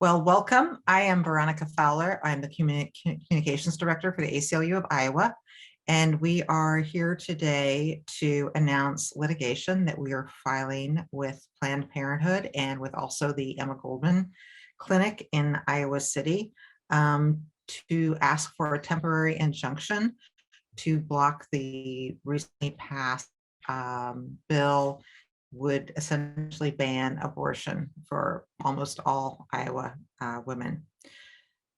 Well, welcome. I am Veronica Fowler. I'm the Communications Director for the ACLU of Iowa, and we are here today to announce litigation that we are filing with Planned Parenthood and with also the Emma Goldman Clinic in Iowa City to ask for a temporary injunction to block the recently passed bill would essentially ban abortion for almost all Iowa women.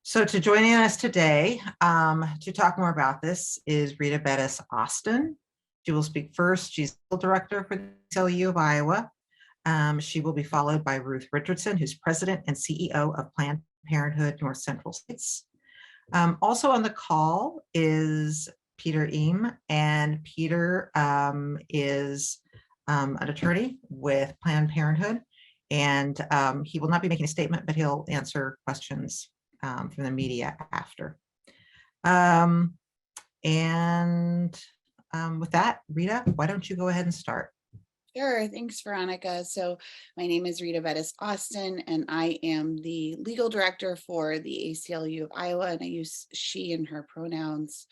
So to joining us today to talk more about this is Rita Bettis Austin. She will speak first. She's the director for the ACLU of Iowa. She will be followed by Ruth Richardson, who's president and CEO of Planned Parenthood North Central States. Also on the call is Peter Eam, and Peter is an attorney with Planned Parenthood, and he will not be making a statement, but he'll answer questions from the media after. With that, Rita, why don't you go ahead and start? Sure, thanks, Veronica. So my name is Rita Bettis Austin, and I am the legal director for the ACLU of Iowa, and I use she and her pronouns.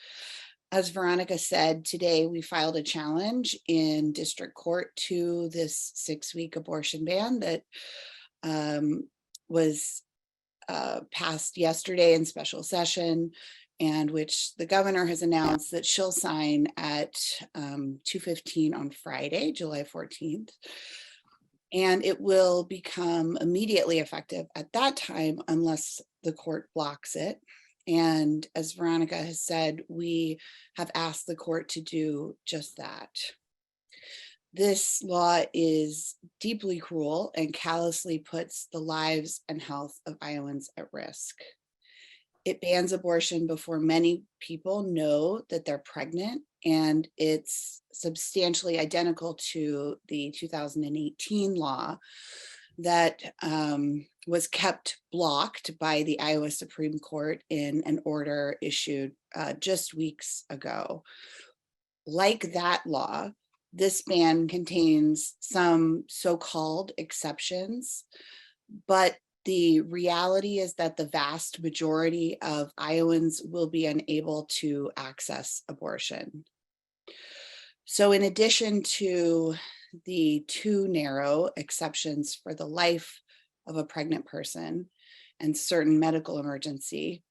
As Veronica said, today we filed a challenge in district court to this 6-week abortion ban that was passed yesterday in special session, and which the governor has announced that she'll sign at 2:15 on Friday, July 14th. And it will become immediately effective at that time unless the court blocks it. And as Veronica has said, we have asked the court to do just that. This law is deeply cruel and callously puts the lives and health of Iowans at risk. It bans abortion before many people know that they're pregnant, and it's substantially identical to the 2018 law that was kept blocked by the Iowa Supreme Court in an order issued just weeks ago. Like that law, this ban contains some so-called exceptions, but the reality is that the vast majority of Iowans will be unable to access abortion. So in addition to the 2 narrow exceptions for the life of a pregnant person and certain medical emergency,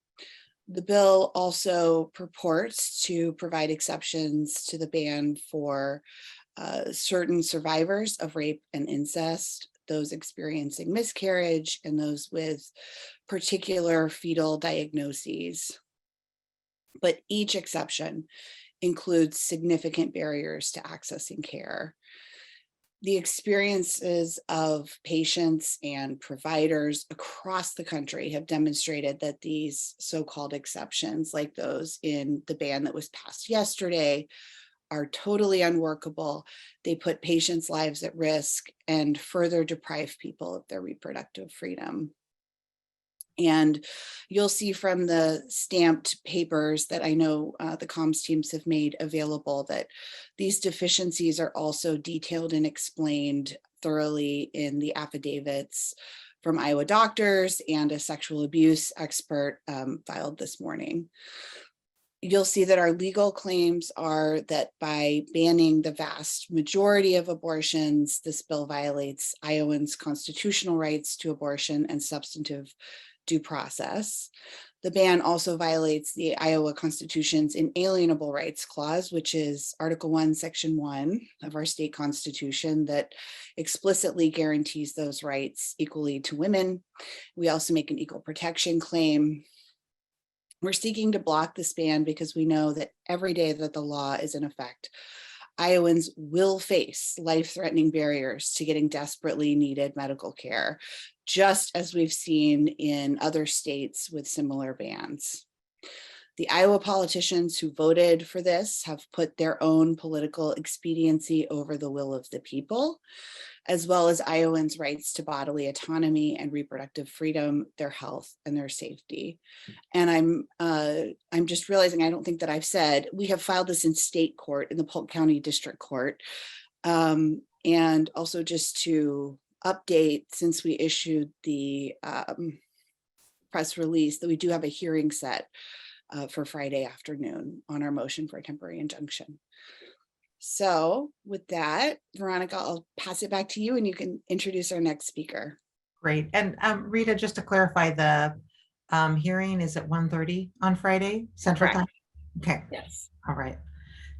the bill also purports to provide exceptions to the ban for certain survivors of rape and incest, those experiencing miscarriage, and those with particular fetal diagnoses. But each exception includes significant barriers to accessing care. The experiences of patients and providers across the country have demonstrated that these so-called exceptions, like those in the ban that was passed yesterday, are totally unworkable. They put patients' lives at risk and further deprive people of their reproductive freedom. And you'll see from the stamped papers that I know the comms teams have made available that these deficiencies are also detailed and explained thoroughly in the affidavits from Iowa doctors and a sexual abuse expert filed this morning. You'll see that our legal claims are that by banning the vast majority of abortions, this bill violates Iowans' constitutional rights to abortion and substantive due process. The ban also violates the Iowa Constitution's Inalienable Rights Clause, which is Article 1, Section 1 of our state constitution that explicitly guarantees those rights equally to women. We also make an equal protection claim. We're seeking to block this ban because we know that every day that the law is in effect, Iowans will face life-threatening barriers to getting desperately needed medical care, just as we've seen in other states with similar bans. The Iowa politicians who voted for this have put their own political expediency over the will of the people, as well as Iowans' rights to bodily autonomy and reproductive freedom, their health, and their safety. And I'm just realizing, I don't think that I've said, we have filed this in state court, in the Polk County District Court. And also just to update, since we issued the press release that we do have a hearing set for Friday afternoon on our motion for a temporary injunction. So with that, Veronica, I'll pass it back to you and you can introduce our next speaker. Great. And Rita, just to clarify, the hearing is at 1:30 on Friday, Central Time? Okay. Yes. All right.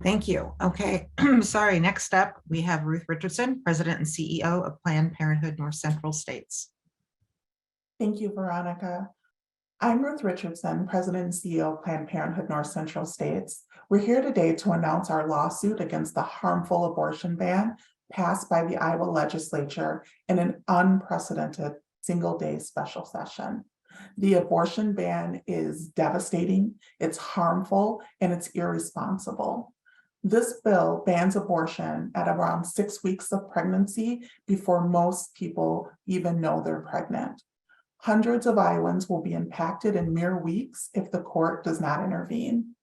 Thank you. Okay. Sorry. Next up, we have Ruth Richardson, President and CEO of Planned Parenthood North Central States. Thank you, Veronica. I'm Ruth Richardson, President and CEO of Planned Parenthood North Central States. We're here today to announce our lawsuit against the harmful abortion ban passed by the Iowa legislature in an unprecedented single-day special session. The abortion ban is devastating, it's harmful, and it's irresponsible. This bill bans abortion at around 6 weeks of pregnancy before most people even know they're pregnant. Hundreds of Iowans will be impacted in mere weeks if the court does not intervene.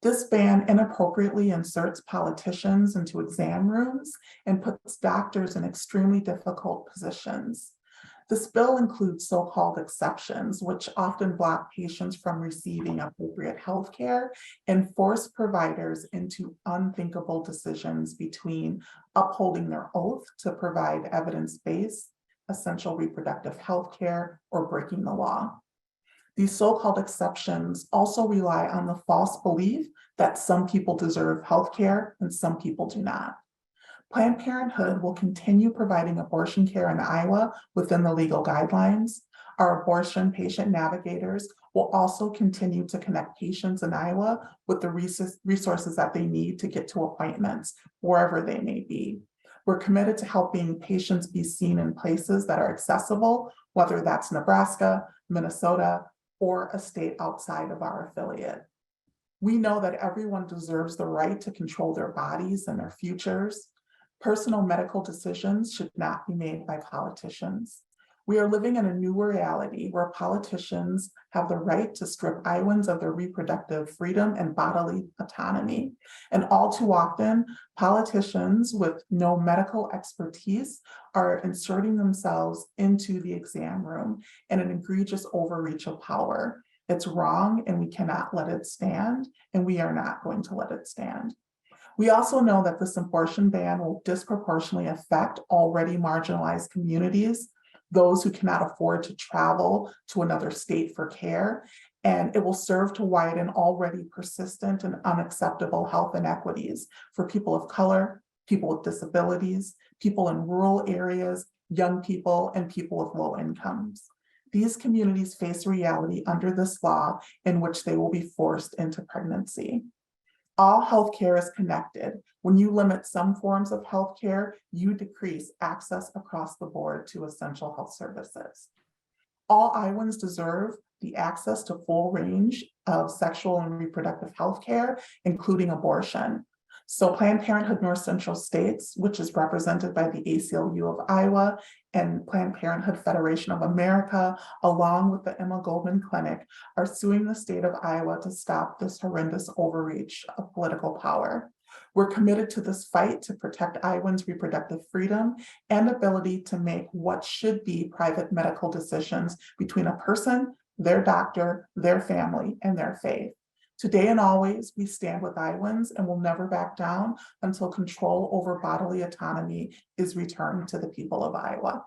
This ban inappropriately inserts politicians into exam rooms and puts doctors in extremely difficult positions. This bill includes so-called exceptions, which often block patients from receiving appropriate health care and force providers into unthinkable decisions between upholding their oath to provide evidence-based essential reproductive health care or breaking the law. These so-called exceptions also rely on the false belief that some people deserve health care and some people do not. Planned Parenthood will continue providing abortion care in Iowa within the legal guidelines. Our abortion patient navigators will also continue to connect patients in Iowa with the resources that they need to get to appointments, wherever they may be. We're committed to helping patients be seen in places that are accessible, whether that's Nebraska, Minnesota, or a state outside of our affiliate. We know that everyone deserves the right to control their bodies and their futures. Personal medical decisions should not be made by politicians. We are living in a new reality where politicians have the right to strip Iowans of their reproductive freedom and bodily autonomy. And all too often, politicians with no medical expertise are inserting themselves into the exam room in an egregious overreach of power. It's wrong, and we cannot let it stand, and we are not going to let it stand. We also know that this abortion ban will disproportionately affect already marginalized communities, those who cannot afford to travel to another state for care, and it will serve to widen already persistent and unacceptable health inequities for people of color, people with disabilities, people in rural areas, young people, and people with low incomes. These communities face a reality under this law in which they will be forced into pregnancy. All healthcare is connected. When you limit some forms of healthcare, you decrease access across the board to essential health services. All Iowans deserve the access to full range of sexual and reproductive health care, including abortion. So Planned Parenthood North Central States, which is represented by the ACLU of Iowa and Planned Parenthood Federation of America, along with the Emma Goldman Clinic, are suing the state of Iowa to stop this horrendous overreach of political power. We're committed to this fight to protect Iowans' reproductive freedom and ability to make what should be private medical decisions between a person, their doctor, their family, and their faith. Today and always, we stand with Iowans and will never back down until control over bodily autonomy is returned to the people of Iowa.